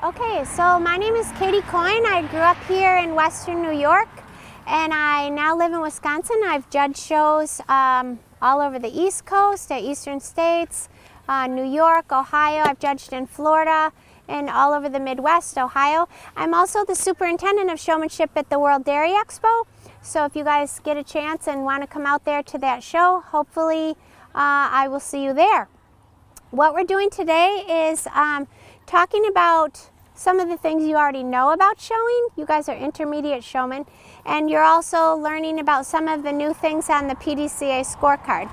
Okay, so my name is Katie Coyne. I grew up here in Western New York, and I now live in Wisconsin. I've judged shows all over the East Coast, at Eastern States, New York, Ohio. I've judged in Florida and all over the Midwest, Ohio. I'm also the superintendent of showmanship at the World Dairy Expo. So if you guys get a chance and want to come out there to that show, hopefully I will see you there. What we're doing today is talking about some of the things you already know about showing. You guys are intermediate showmen, and you're also learning about some of the new things on the PDCA scorecard.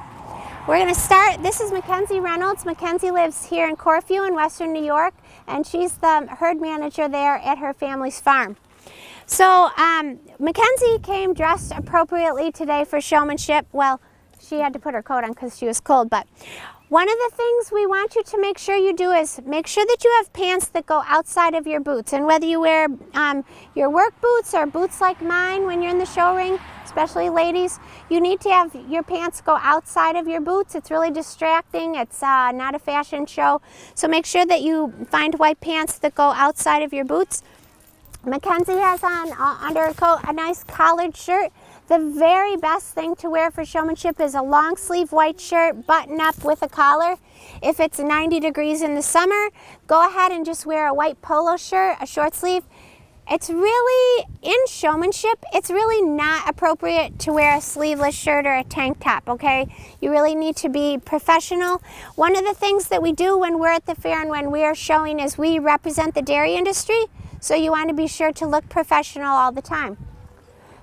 We're going to start. This is Mckenzie Reynolds. Mckenzie lives here in Corfu in Western New York, and she's the herd manager there at her family's farm. So Mckenzie came dressed appropriately today for showmanship. Well, she had to put her coat on because she was cold, but one of the things we want you to make sure you do is make sure that you have pants that go outside of your boots. And whether you wear your work boots or boots like mine when you're in the show ring, especially ladies, you need to have your pants go outside of your boots. It's really distracting. It's not a fashion show. So make sure that you find white pants that go outside of your boots. Mckenzie has on under her coat a nice collared shirt. The very best thing to wear for showmanship is a long sleeve white shirt, button up with a collar. If it's 90 degrees in the summer, go ahead and just wear a white polo shirt, a short sleeve. It's really, in showmanship, it's really not appropriate to wear a sleeveless shirt or a tank top, okay? You really need to be professional. One of the things that we do when we're at the fair and when we are showing is we represent the dairy industry, so you want to be sure to look professional all the time.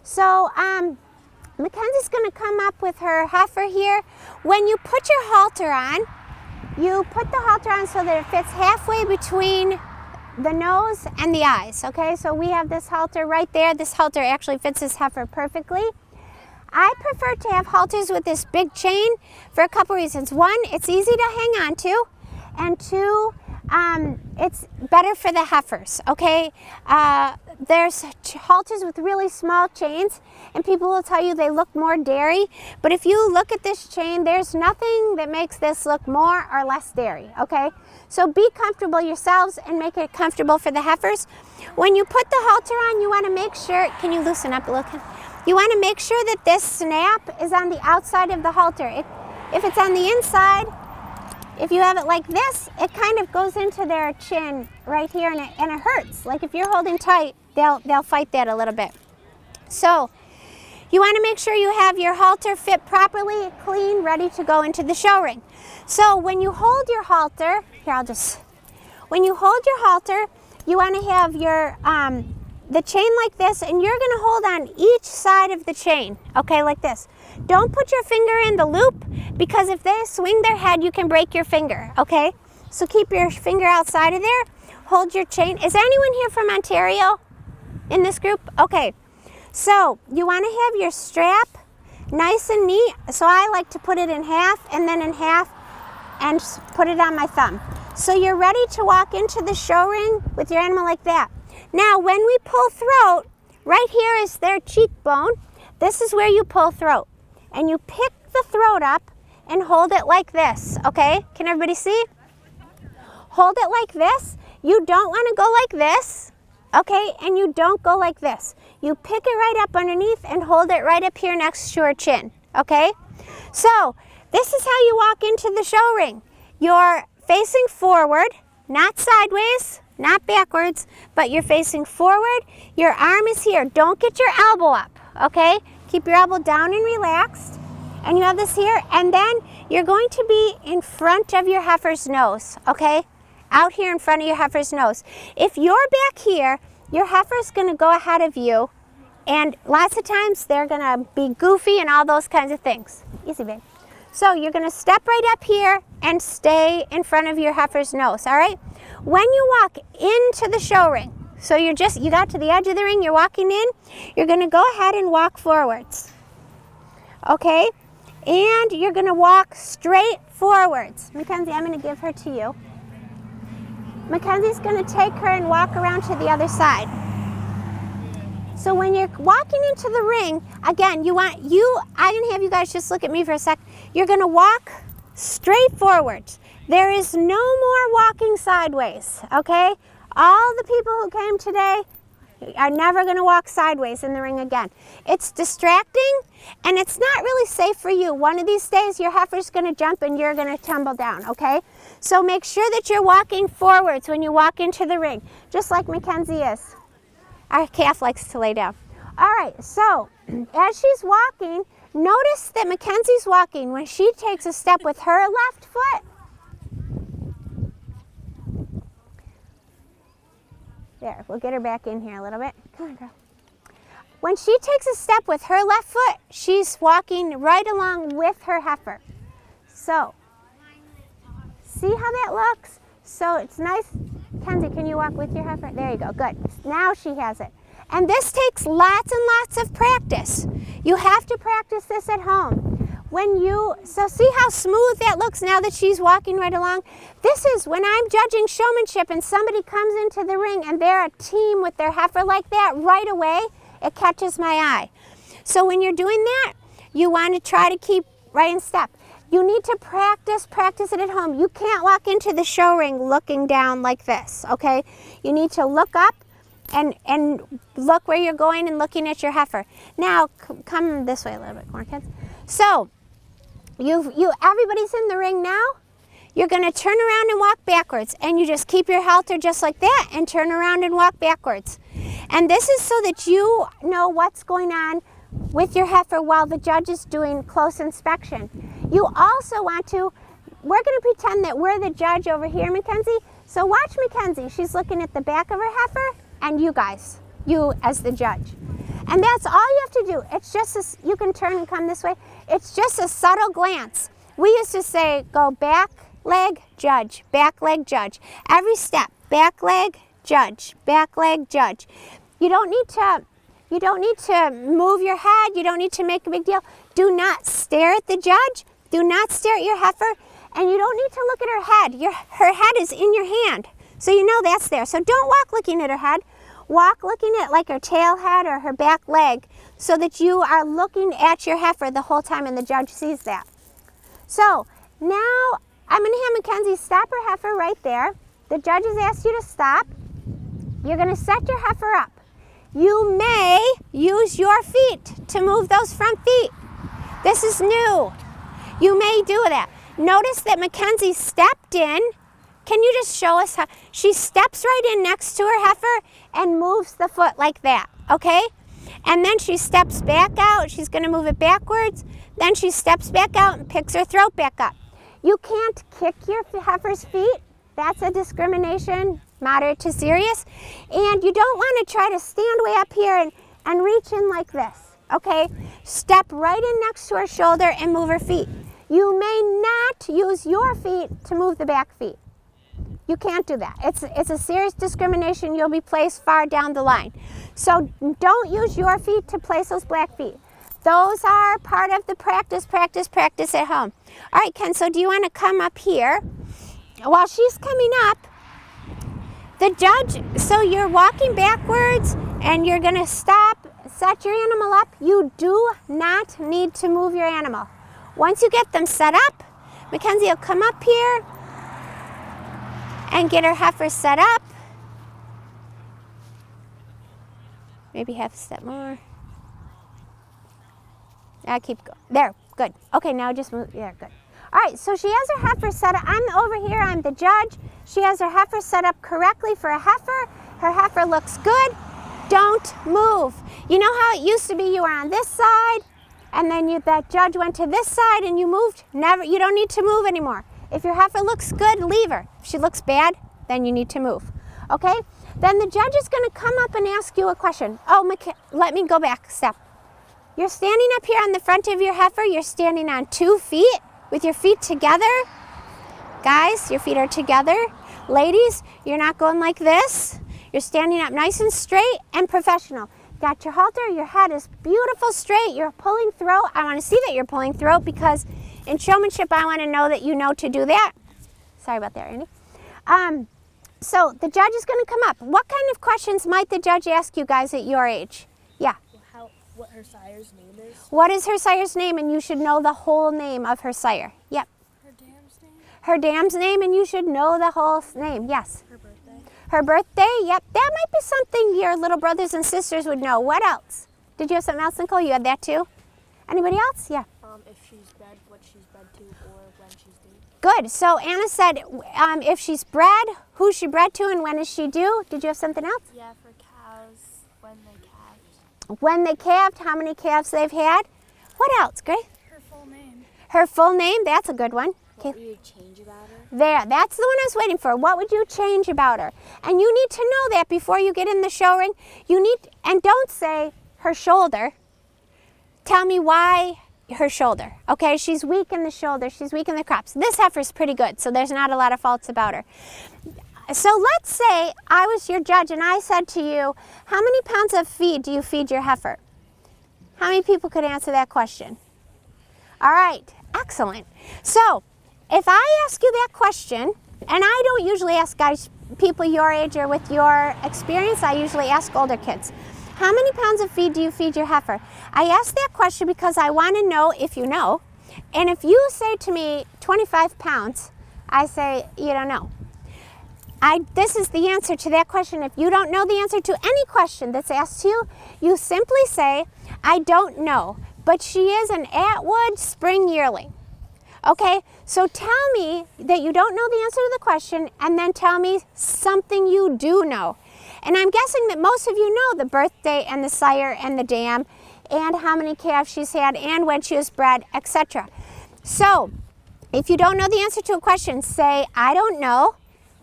So Mackenzie's going to come up with her heifer here. When you put your halter on, you put the halter on so that it fits halfway between the nose and the eyes, okay? So we have this halter right there. This halter actually fits this heifer perfectly. I prefer to have halters with this big chain for a couple reasons. One, it's easy to hang on to, and two, it's better for the heifers, okay? There's halters with really small chains, and people will tell you they look more dairy, but if you look at this chain, there's nothing that makes this look more or less dairy, okay? So be comfortable yourselves and make it comfortable for the heifers. When you put the halter on, you want to make sure, can you loosen up a little? You want to make sure that this snap is on the outside of the halter. If it's on the inside, if you have it like this, it kind of goes into their chin right here, and it hurts. Like if you're holding tight, they'll fight that a little bit. So you want to make sure you have your halter fit properly, clean, ready to go into the show ring. So when you hold your halter, when you hold your halter, you want to have your the chain like this, and you're going to hold on each side of the chain, okay, like this. Don't put your finger in the loop, because if they swing their head, you can break your finger, okay? So keep your finger outside of there. Hold your chain. Is anyone here from Ontario in this group? Okay. So you want to have your strap nice and neat. So I like to put it in half and then in half and put it on my thumb. So you're ready to walk into the show ring with your animal like that. Now when we pull throat, right here is their cheekbone. This is where you pull throat. And you pick the throat up and hold it like this, okay? Can everybody see? Hold it like this. You don't want to go like this, okay? And you don't go like this. You pick it right up underneath and hold it right up here next to your chin, okay? So this is how you walk into the show ring. You're facing forward, not sideways, not backwards, but you're facing forward. Your arm is here. Don't get your elbow up, okay? Keep your elbow down and relaxed. And you have this here, and then you're going to be in front of your heifer's nose, okay? Out here in front of your heifer's nose. If you're back here, your heifer's going to go ahead of you, and lots of times they're going to be goofy and all those kinds of things. Easy, babe. So you're going to step right up here and stay in front of your heifer's nose, all right? When you walk into the show ring, so you got to the edge of the ring, you're walking in, you're going to go ahead and walk forwards, okay? And you're going to walk straight forwards. Mckenzie, I'm going to give her to you. Mackenzie's going to take her and walk around to the other side. So when you're walking into the ring, again, I'm going to have you guys just look at me for a sec. You're going to walk straight forward. There is no more walking sideways, okay? All the people who came today are never going to walk sideways in the ring again. It's distracting and it's not really safe for you. One of these days your heifer's going to jump and you're going to tumble down, okay? So make sure that you're walking forwards when you walk into the ring, just like McKenzie is. Our calf likes to lay down. All right, so as she's walking, notice that McKenzie's walking. When she takes a step with her left foot, there, we'll get her back in here a little bit. Come on, girl. When she takes a step with her left foot, she's walking right along with her heifer. So, see how that looks? So it's nice. Kenzie, can you walk with your heifer? There you go, good. Now she has it. And this takes lots and lots of practice. You have to practice this at home. So see how smooth that looks now that she's walking right along? This is when I'm judging showmanship and somebody comes into the ring and they're a team with their heifer like that, right away, it catches my eye. So when you're doing that, you want to try to keep right in step. You need to practice it at home. You can't walk into the show ring looking down like this, okay? You need to look up and look where you're going and looking at your heifer. Now, come this way a little bit more, kids. So, everybody's in the ring now. You're going to turn around and walk backwards, and you just keep your halter just like that and turn around and walk backwards. And this is so that you know what's going on with your heifer while the judge is doing close inspection. You also want to, we're going to pretend that we're the judge over here, McKenzie. So watch McKenzie. She's looking at the back of her heifer, and you guys, you as the judge. And that's all you have to do. It's just, you can turn and come this way. It's just a subtle glance. We used to say, go back leg, judge, back leg, judge. Every step, back leg, judge, back leg, judge. You don't need to move your head. You don't need to make a big deal. Do not stare at the judge. Do not stare at your heifer. And you don't need to look at her head. Her head is in your hand. So you know that's there. So don't walk looking at her head. Walk looking at like her tail head or her back leg so that you are looking at your heifer the whole time and the judge sees that. So now I'm going to have McKenzie stop her heifer right there. The judge has asked you to stop. You're going to set your heifer up. You may use your feet to move those front feet. This is new. You may do that. Notice that McKenzie stepped in. Can you just show us how? She steps right in next to her heifer and moves the foot like that, okay? And then she steps back out. She's going to move it backwards. Then she steps back out and picks her throat back up. You can't kick your heifer's feet. That's a discrimination, moderate to serious. And you don't want to try to stand way up here and reach in like this, okay? Step right in next to her shoulder and move her feet. You may not use your feet to move the back feet. You can't do that. It's a serious discrimination. You'll be placed far down the line. So don't use your feet to place those black feet. Those are part of the practice at home. All right, Ken, so do you want to come up here? While she's coming up, the judge, so you're walking backwards and you're going to stop, set your animal up. You do not need to move your animal. Once you get them set up, McKenzie will come up here and get her heifer set up. Maybe half a step more. Now keep going. There, good. Okay, now just move. Yeah, good. All right, so she has her heifer set up. I'm over here, I'm the judge. She has her heifer set up correctly for a heifer. Her heifer looks good. Don't move. You know how it used to be? You were on this side, and then that judge went to this side and you moved? Never, you don't need to move anymore. If your heifer looks good, leave her. If she looks bad, then you need to move. Okay? Then the judge is going to come up and ask you a question. Oh, let me go back a step. You're standing up here on the front of your heifer. You're standing on 2 feet with your feet together. Guys, your feet are together. Ladies, you're not going like this. You're standing up nice and straight and professional. Got your halter. Your head is beautiful straight. You're pulling throat. I want to see that you're pulling throat because in showmanship, I want to know that you know to do that. Sorry about that, Randy. So the judge is going to come up. What kind of questions might the judge ask you guys at your age? Yeah. What her sire's name is? What is her sire's name? And you should know the whole name of her sire. Yep. Her dam's name? Her dam's name, and you should know the whole name. Yes. Her birthday. Her birthday, yep, that might be something your little brothers and sisters would know. What else? Did you have something else, Nicole? You had that too? Anybody else? Yeah. If she's bred, what she's bred to, or when she's due. Good. So Anna said if she's bred, who's she bred to, and when is she due? Did you have something else? Yeah, for cows, when they calved. When they calved, how many calves they've had. What else, Grace? Her full name. Her full name, that's a good one. What would you change about her? There, that's the one I was waiting for. What would you change about her? And you need to know that before you get in the show ring. You need, and don't say her shoulder. Tell me why her shoulder. Okay, she's weak in the shoulder, she's weak in the crops. This heifer's pretty good, so there's not a lot of faults about her. So let's say I was your judge and I said to you, how many pounds of feed do you feed your heifer? How many people could answer that question? All right, excellent. So if I ask you that question, and I don't usually ask people your age or with your experience, I usually ask older kids. How many pounds of feed do you feed your heifer? I ask that question because I want to know if you know. And if you say to me 25 pounds, I say, you don't know. This is the answer to that question. If you don't know the answer to any question that's asked to you, you simply say, I don't know, but she is an Atwood spring yearling. Okay, so tell me that you don't know the answer to the question and then tell me something you do know. And I'm guessing that most of you know the birthday and the sire and the dam and how many calves she's had and when she was bred, etc. So if you don't know the answer to a question, say, I don't know,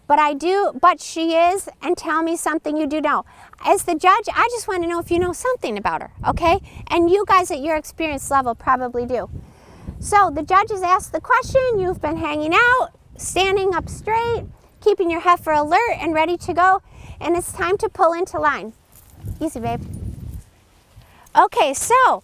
but I do, but she is, and tell me something you do know. As the judge, I just want to know if you know something about her, okay? And you guys at your experience level probably do. So the judge has asked the question, you've been hanging out, standing up straight, keeping your heifer alert and ready to go, and it's time to pull into line. Easy, babe. Okay, so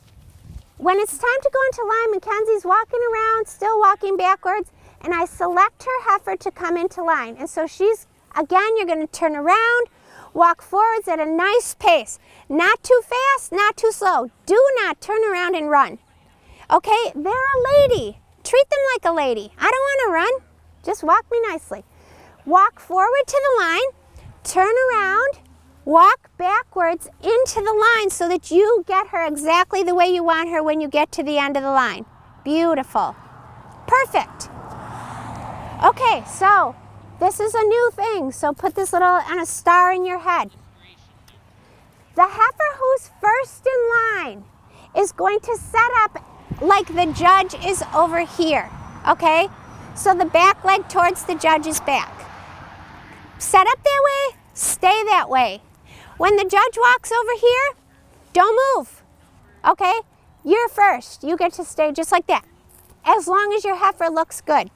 when it's time to go into line, Mackenzie's walking around, still walking backwards, and I select her heifer to come into line. And so she's, again, you're going to turn around, walk forwards at a nice pace. Not too fast, not too slow. Do not turn around and run. Okay, they're a lady. Treat them like a lady. I don't want to run. Just walk me nicely. Walk forward to the line, turn around, walk backwards into the line so that you get her exactly the way you want her when you get to the end of the line. Beautiful. Perfect. Okay, so this is a new thing. So put this little and a star in your head. The heifer who's first in line is going to set up like the judge is over here, okay? So the back leg towards the judge's back. Set up that way, stay that way. When the judge walks over here, don't move, okay? You're first, you get to stay just like that, as long as your heifer looks good.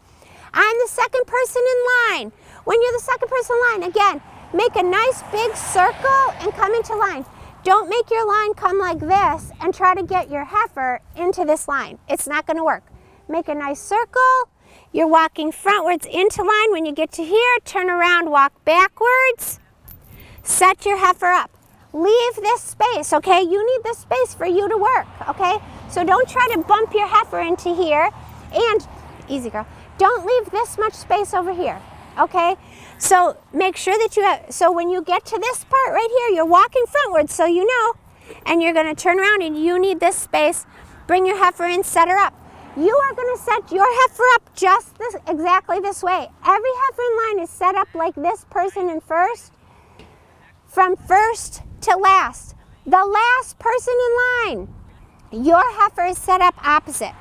I'm the second person in line. When you're the second person in line, again, make a nice big circle and come into line. Don't make your line come like this and try to get your heifer into this line. It's not going to work. Make a nice circle. You're walking frontwards into line. When you get to here, turn around, walk backwards. Set your heifer up. Leave this space, okay? You need this space for you to work, okay? So don't try to bump your heifer into here. And, easy girl, don't leave this much space over here, okay? So make sure that you have, so when you get to this part right here, you're walking frontwards so you know, and you're gonna turn around and you need this space. Bring your heifer in, set her up. You are gonna set your heifer up just exactly this way. Every heifer in line is set up like this person in first, from first to last. The last person in line, your heifer is set up opposite,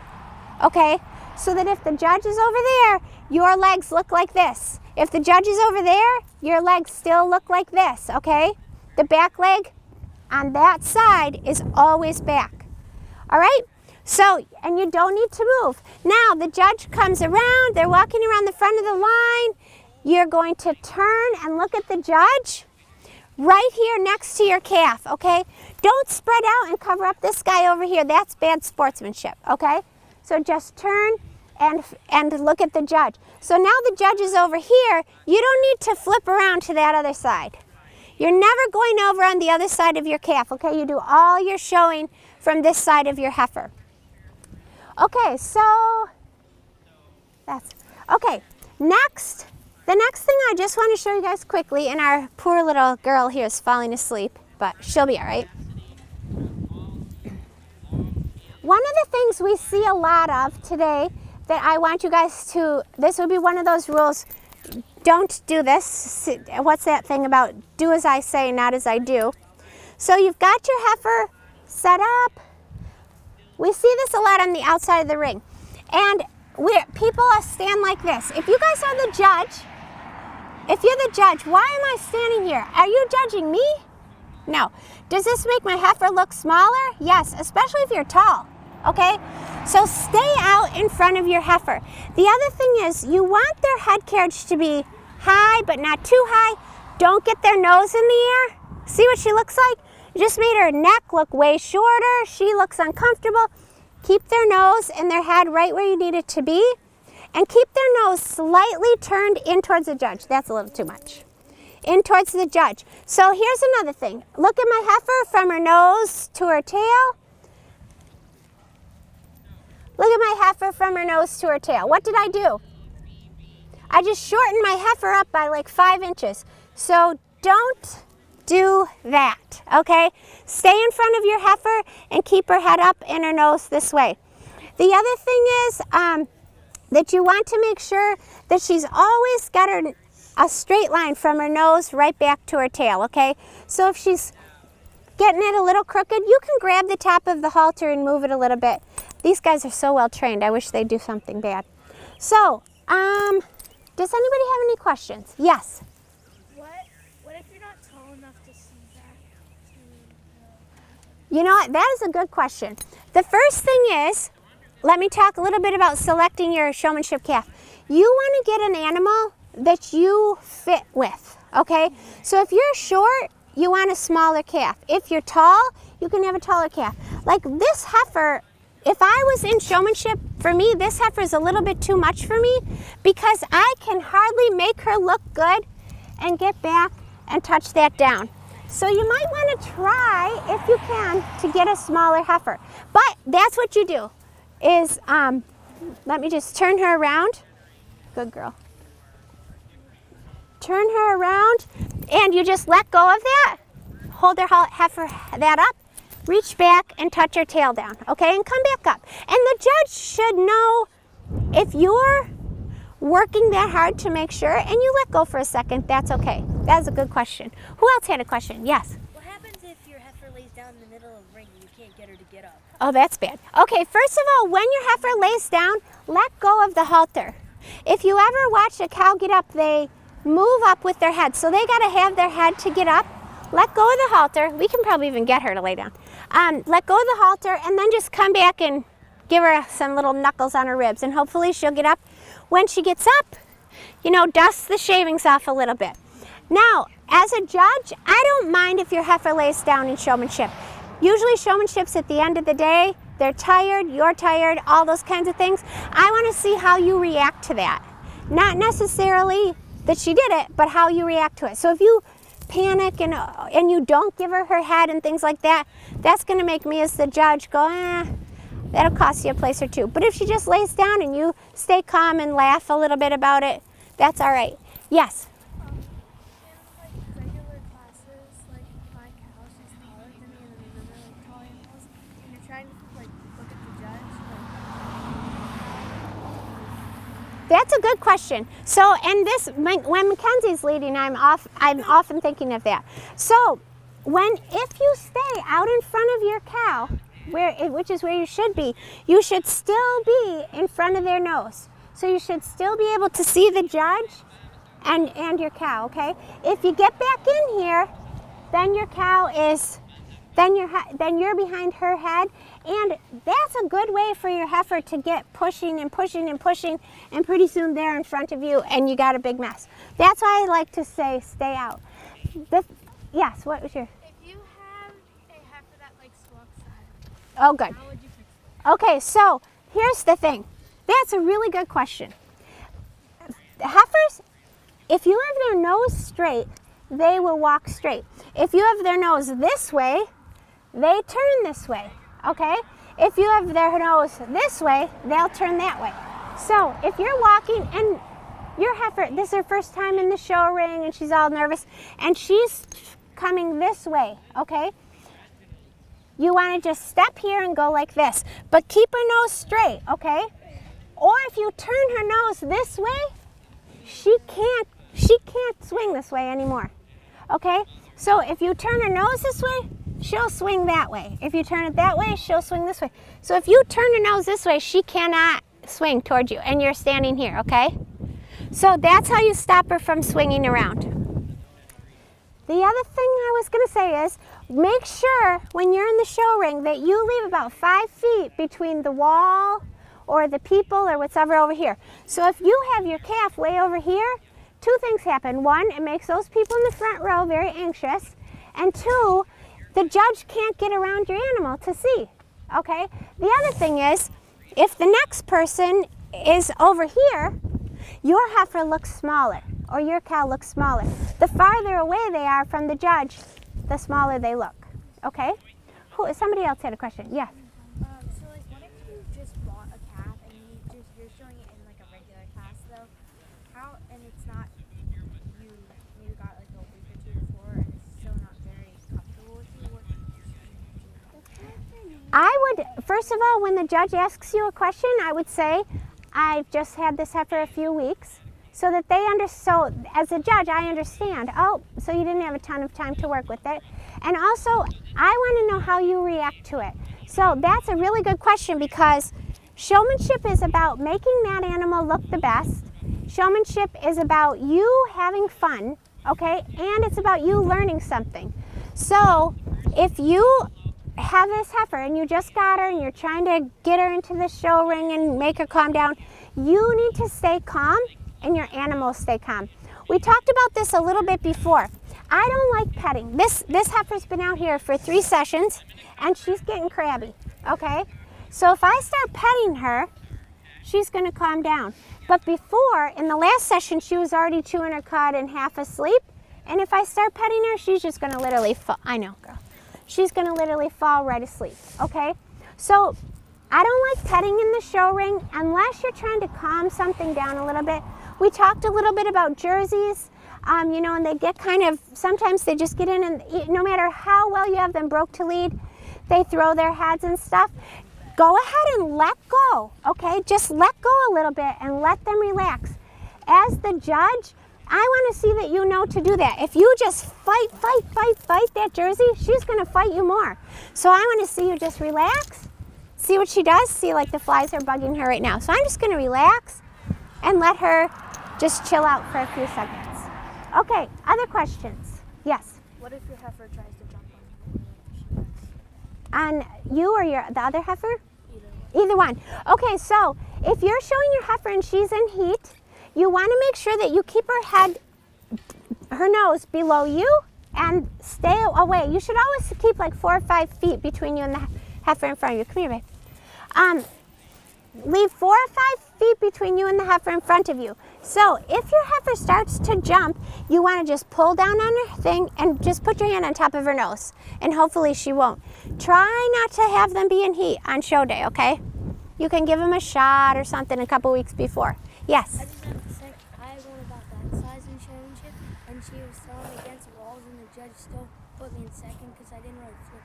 okay? So that if the judge is over there, your legs look like this. If the judge is over there, your legs still look like this, okay? The back leg on that side is always back, all right? So, and you don't need to move. Now, the judge comes around, they're walking around the front of the line. You're going to turn and look at the judge right here next to your calf, okay? Don't spread out and cover up this guy over here. That's bad sportsmanship, okay? So just turn and look at the judge. So now the judge is over here. You don't need to flip around to that other side. You're never going over on the other side of your calf, okay? You do all your showing from this side of your heifer. Okay, so that's, okay, next, The next thing I just want to show you guys quickly, and our poor little girl here is falling asleep, but she'll be all right. One of the things we see a lot of today that I want you guys to, this would be one of those rules, don't do this. What's that thing about do as I say, not as I do? So you've got your heifer set up. We see this a lot on the outside of the ring. And people stand like this. If you guys are the judge, if you're the judge, why am I standing here? Are you judging me? No. Does this make my heifer look smaller? Yes, especially if you're tall, okay? So stay out in front of your heifer. The other thing is you want their head carriage to be high, but not too high. Don't get their nose in the air. See what she looks like? You just made her neck look way shorter. She looks uncomfortable. Keep their nose and their head right where you need it to be. And keep their nose slightly turned in towards the judge. That's a little too much. In towards the judge. So here's another thing. Look at my heifer from her nose to her tail. Look at my heifer from her nose to her tail. What did I do? I just shortened my heifer up by like 5 inches. So don't do that, okay? Stay in front of your heifer and keep her head up and her nose this way. The other thing is that you want to make sure that she's always got a straight line from her nose right back to her tail, okay? So if she's getting it a little crooked, you can grab the top of the halter and move it a little bit. These guys are so well trained. I wish they'd do something bad. So, does anybody have any questions? Yes? What if you're not tall enough to see that? You know what? That is a good question. The first thing is, let me talk a little bit about selecting your showmanship calf. You want to get an animal that you fit with, okay? So if you're short, you want a smaller calf. If you're tall, you can have a taller calf. Like this heifer, if I was in showmanship, for me, this heifer is a little bit too much for me because I can hardly make her look good and get back and touch that down. So you might want to try, if you can, to get a smaller heifer. But that's what you do, is, let me just turn her around. Good girl. Turn her around, and you just let go of that. Hold her heifer that up. Reach back and touch her tail down, okay? And come back up. And the judge should know if you're working that hard to make sure, and you let go for a second, that's okay. That's a good question. Who else had a question? Yes? What happens if your heifer lays down in the middle of the ring and you can't get her to get up? Oh, that's bad. Okay, first of all, when your heifer lays down, let go of the halter. If you ever watch a cow get up, they move up with their head. So they got to have their head to get up. Let go of the halter. We can probably even get her to lay down. Let go of the halter and then just come back and give her some little knuckles on her ribs, and hopefully she'll get up. When she gets up, you know, dust the shavings off a little bit. Now, as a judge, I don't mind if your heifer lays down in showmanship. Usually showmanship's at the end of the day. They're tired, you're tired, all those kinds of things. I want to see how you react to that. Not necessarily that she did it, but how you react to it. So if you panic and you don't give her her head and things like that, that's going to make me as the judge go, that'll cost you a place or two. But if she just lays down and you stay calm and laugh a little bit about it, that's all right. Yes? In like regular classes, like my cow, she's taller than me, and then another like tall animals, and you're trying to like look at the judge. That's a good question. So, and this, when Mackenzie's leading, I'm often thinking of that. So, if you stay out in front of your cow, which is where you should still be in front of their nose. So you should still be able to see the judge and your cow, okay? If you get back in here, then your cow is, then you're behind her head, and that's a good way for your heifer to get pushing and pushing and pushing, and pretty soon they're in front of you and you got a big mess. That's why I like to say stay out. Yes, what was your? If you have a heifer that likes to walk side, Oh, good. how would you fix it? Okay, so here's the thing. That's a really good question. The heifers, if you have their nose straight, they will walk straight. If you have their nose this way, they turn this way, okay? If you have their nose this way, they'll turn that way. So if you're walking, and your heifer, this is her first time in the show ring and she's all nervous and she's coming this way, okay? You want to just step here and go like this, but keep her nose straight, okay? Or if you turn her nose this way, she can't swing this way anymore, okay? So if you turn her nose this way, she'll swing that way. If you turn it that way, she'll swing this way. So if you turn her nose this way, she cannot swing towards you, and you're standing here, okay? So that's how you stop her from swinging around. The other thing I was going to say is make sure when you're in the show ring that you leave about 5 feet between the wall or the people or whatever over here. So if you have your calf way over here, 2 things happen. 1, it makes those people in the front row very anxious. And 2, the judge can't get around your animal to see, okay? The other thing is, if the next person is over here, your heifer looks smaller, or your cow looks smaller. The farther away they are from the judge, the smaller they look, okay? Somebody else had a question, yeah. So like, what if you just bought a calf and you're showing it in like a regular class though? And it's not, you got like a week or 2 before and it's still not very comfortable with you, what I would, first of all, when the judge asks you a question, I would say, I've just had this heifer a few weeks, so that they so as a judge, I understand, oh, so you didn't have a ton of time to work with it. And also, I want to know how you react to it. So that's a really good question because showmanship is about making that animal look the best. Showmanship is about you having fun, okay? And it's about you learning something. So if you have this heifer and you just got her and you're trying to get her into the show ring and make her calm down, you need to stay calm and your animal stay calm. We talked about this a little bit before. I don't like petting. This heifer's been out here for 3 sessions and she's getting crabby, okay? So if I start petting her, she's gonna calm down. But before, in the last session, she was already chewing her cud and half asleep. And if I start petting her, she's just gonna literally fall. I know, girl. She's gonna literally fall right asleep, okay? So I don't like petting in the show ring unless you're trying to calm something down a little bit. We talked a little bit about jerseys, you know, and they get kind of, sometimes they just get in and no matter how well you have them broke to lead, they throw their heads and stuff. Go ahead and let go, okay? Just let go a little bit and let them relax. As the judge, I want to see that you know to do that. If you just fight that jersey, she's going to fight you more. So I want to see you just relax, see what she does, see like the flies are bugging her right now. So I'm just going to relax and let her just chill out for a few seconds. Okay, other questions? Yes? What if your heifer tries to jump on you? On you or the other heifer? Either one. Okay, so if you're showing your heifer and she's in heat, you want to make sure that you keep her nose below you and stay away. You should always keep like 4 or 5 feet between you and the heifer in front of you. Come here, babe. Leave 4 or 5 feet between you and the heifer in front of you. So if your heifer starts to jump, you want to just pull down on her thing and just put your hand on top of her nose. And hopefully she won't. Try not to have them be in heat on show day, okay? You can give them a shot or something a couple weeks before. Yes? I just have to say, I had one about that size in Showmanship, and she was throwing against walls, and the judge still put me in second because I didn't really flip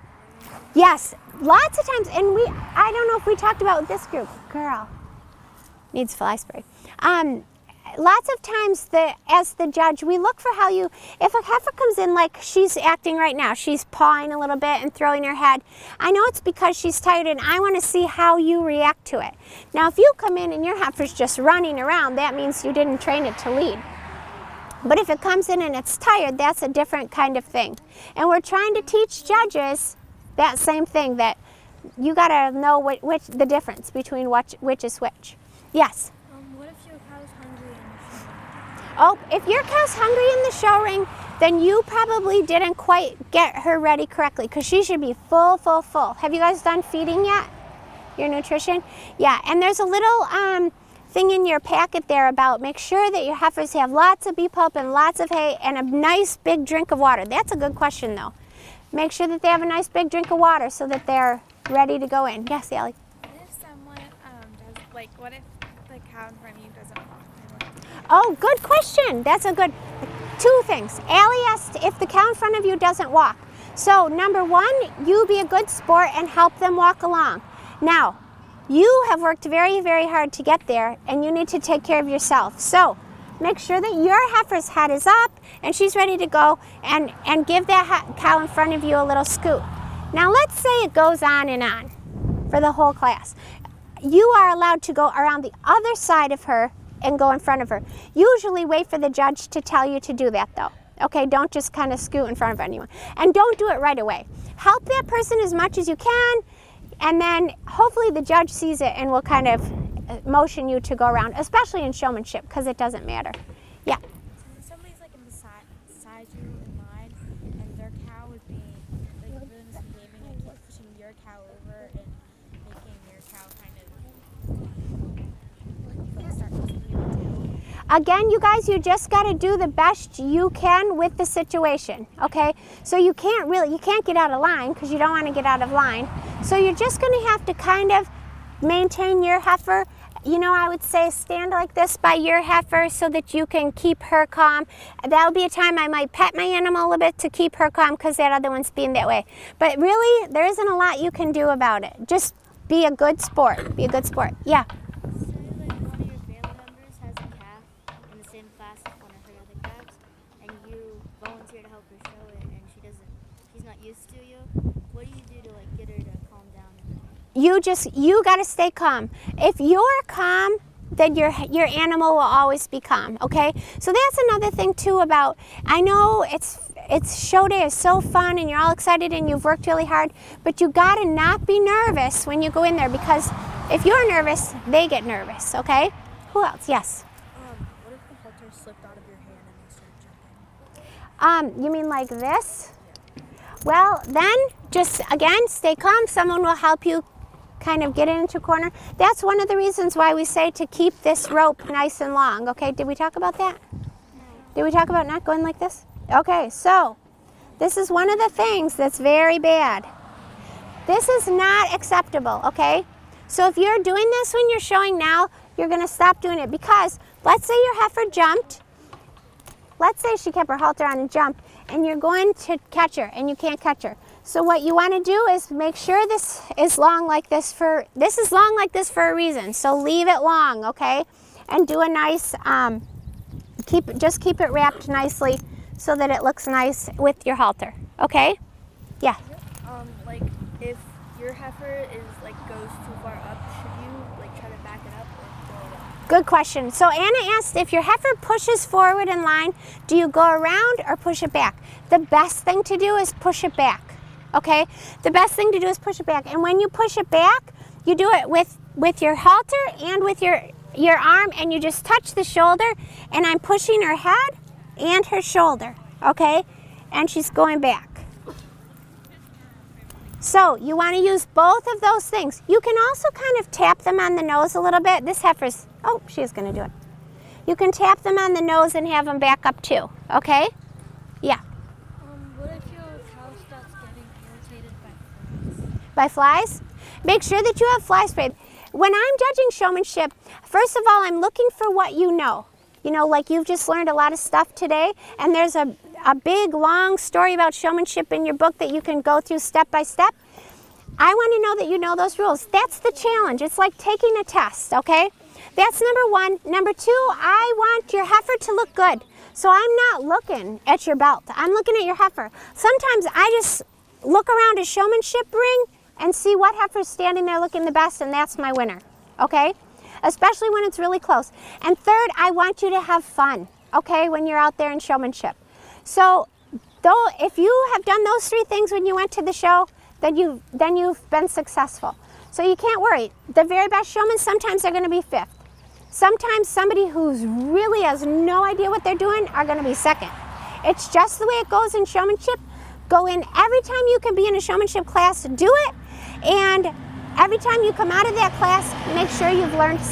out. Yes, lots of times, and I don't know if we talked about this group. Girl, needs fly spray. Lots of times, as the judge, we look for how if a heifer comes in like she's acting right now, she's pawing a little bit and throwing her head, I know it's because she's tired and I want to see how you react to it. Now, if you come in and your heifer's just running around, that means you didn't train it to lead. But if it comes in and it's tired, that's a different kind of thing. And we're trying to teach judges that same thing, that you got to know the difference between which is which. Yes? What if your cow's hungry in the show? Oh, if your cow's hungry in the show ring, then you probably didn't quite get her ready correctly because she should be full. Have you guys done feeding yet? Your nutrition? Yeah, and there's a little thing in your packet there about make sure that your heifers have lots of bee pulp and lots of hay and a nice big drink of water. That's a good question though. Make sure that they have a nice big drink of water so that they're ready to go in. Yes, Allie? What if someone what if the cow in front of you doesn't walk? Oh, good question. That's a good, two things. Allie asked if the cow in front of you doesn't walk. So number one, you be a good sport and help them walk along. Now, you have worked very, very hard to get there, and you need to take care of yourself. So make sure that your heifer's head is up and she's ready to go, and give that cow in front of you a little scoot. Now let's say it goes on and on for the whole class. You are allowed to go around the other side of her and go in front of her. Usually wait for the judge to tell you to do that though. Okay, don't just kind of scoot in front of anyone. And don't do it right away. Help that person as much as you can, and then hopefully the judge sees it and will kind of motion you to go around, especially in showmanship, because it doesn't matter. Yeah. So when somebody's like in beside you in line, and their cow is being like really misbehaving and keep pushing your cow over and making your cow kind of start pushing you too. Again, you guys, you just got to do the best you can with the situation, okay? So you can't get out of line because you don't want to get out of line. So you're just going to have to kind of maintain your heifer. You know, I would say stand like this by your heifer so that you can keep her calm. That'll be a time I might pet my animal a little bit to keep her calm because that other one's being that way. But really, there isn't a lot you can do about it. Just be a good sport. Be a good sport. Yeah. Say like one of your family members has a calf in the same class as one of her other calves, and you volunteer to help her show it, and she's not used to you. What do you do to like get her to calm down? You got to stay calm. If you're calm, then your animal will always be calm, okay? So that's another thing too about, I know it's show day is so fun and you're all excited and you've worked really hard, but you got to not be nervous when you go in there, because if you're nervous, they get nervous, okay? Who else? Yes. What if the halter slipped out of your hand and you started jumping? You mean like this? Well, then just again, stay calm. Someone will help you kind of get into a corner. That's one of the reasons why we say to keep this rope nice and long. Okay, did we talk about that? Did we talk about not going like this? Okay, so this is one of the things that's very bad. This is not acceptable, okay? So if you're doing this when you're showing now, you're gonna stop doing it, because let's say your heifer jumped. Let's say she kept her halter on and jumped, and you're going to catch her and you can't catch her. So what you want to do is make sure this is long like this for a reason. So leave it long, okay? And do a nice just keep it wrapped nicely so that it looks nice with your halter. Okay? Yeah. Like if your heifer goes too far up, should you like try to back it up or go around? Good question. So Anna asked, if your heifer pushes forward in line, do you go around or push it back? The best thing to do is push it back. Okay? The best thing to do is push it back. And when you push it back, you do it with your halter and with your arm, and you just touch the shoulder, and I'm pushing her head and her shoulder, okay? And she's going back. So you want to use both of those things. You can also kind of tap them on the nose a little bit. This heifer's, oh, she's going to do it. You can tap them on the nose and have them back up too, okay? Yeah. What if your cow starts getting irritated by flies? By flies? Make sure that you have fly spray. When I'm judging showmanship, first of all, I'm looking for what you know. You know, like you've just learned a lot of stuff today, and there's a big, long story about showmanship in your book that you can go through step by step. I want to know that you know those rules. That's the challenge. It's like taking a test, okay? That's number one. Number two, I want your heifer to look good. So I'm not looking at your belt. I'm looking at your heifer. Sometimes I just look around a showmanship ring and see what heifer's standing there looking the best, and that's my winner, okay? Especially when it's really close. And third, I want you to have fun, okay, when you're out there in showmanship. So if you have done those three things when you went to the show, then you've been successful. So you can't worry. The very best showmen, sometimes they're going to be fifth. Sometimes somebody who's really has no idea what they're doing are going to be second. It's just the way it goes in showmanship. Go in every time you can be in a showmanship class, do it. And every time you come out of that class, make sure you've learned something.